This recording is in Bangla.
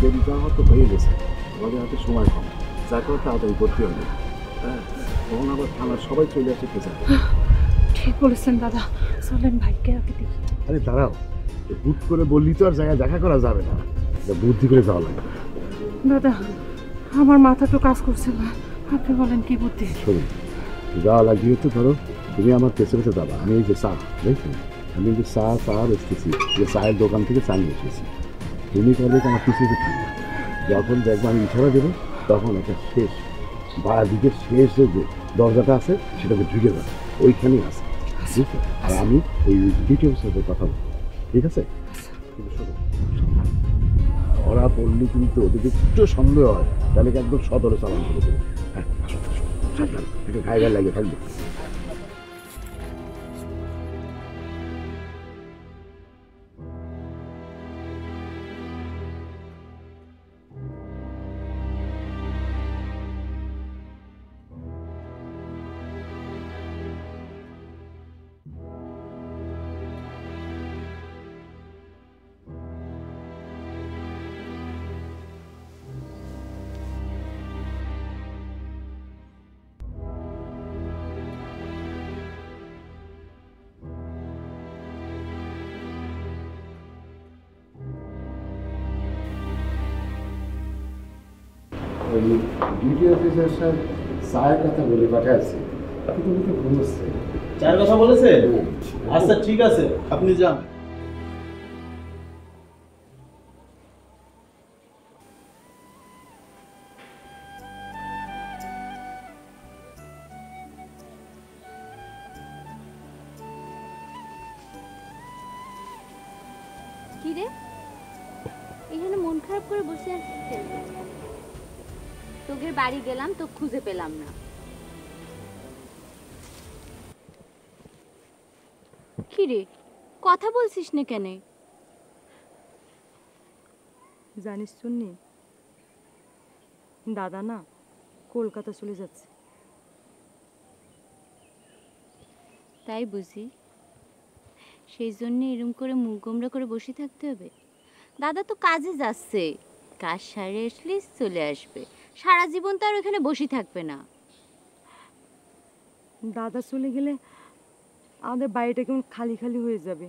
দেরি যাওয়া তো হয়ে গেছে, আমাদের হাতে সময় কম, যা করে তাড়াতাড়ি করতে হবে। হ্যাঁ, তখন আবার থানার সবাই চলে আসে খেতে। ঠিক বলেছেন দাদা, চলেন ভাইকে আগে দেখি। আরে দাঁড়াও, বুট করে বললি তো আর জায়গায় দেখা করা যাবে না, বুদ্ধি করে যাওয়া লাগবে। দাদা আমার মাথা তো কাজ করছে না, আপনি বলেন কি বুদ্ধি? শোনো, যাওয়া লাগবে তো ধরো তুমি আমার পেছনে পেছনে যাবা, আমি এই যে চা দেখো, আমি যে চা বেচতেছি, যে চায়ের দোকান থেকে চা নিয়ে এসেছি, তুমি তাহলে আমার পিছিয়ে থাকবে। যখন দেখবো আমি ইশারা দেবো, তখন একটা শেষ বা দিকের শেষ যে দরজাটা আছে সেটাকে ঢুকে যাবে, ওইখানেই আছে, ঠিক আছে? আর আমি ওই ডিটেলস সাথে কথা বলবো, ঠিক আছে? কিন্তু শোনো, ধরা পড়লে কিন্তু ওদের একটু সন্দেহ হয়, তাহলে একদম সদরে চালান করে দেবে। হ্যাঁ, আসো আসো, সাবধান, একটু ঘায়ে ঘায়ে লাগে থাকবে। ওই ডিউটি অফিসার স্যার চায়ের কথা বলে পাঠাচ্ছি, কিন্তু উনি তো ঘুমোচ্ছে। চায়ের কথা বলেছে? আচ্ছা ঠিক আছে, আপনি যান। কি রে, এখানে মন খারাপ করে বসে আছিস কেন? তোদের বাড়ি গেলাম তো খুঁজে পেলাম না। কি রে, কথা বলছিস না কেন? জানিস শুননি, দাদা না কলকাতা চলে যাচ্ছে। তাই বুঝি, সেই জন্য এরম করে মুখ গোমড়া করে বসে থাকতে হবে? দাদা তো কাজে যাচ্ছে, কাজ সারে আসলে চলে আসবে, সারা জীবন তো আর ওখানে বসে থাকবে না। দাদা চলে গেলে আমাদের বাড়িটা কেমন খালি খালি হয়ে যাবে।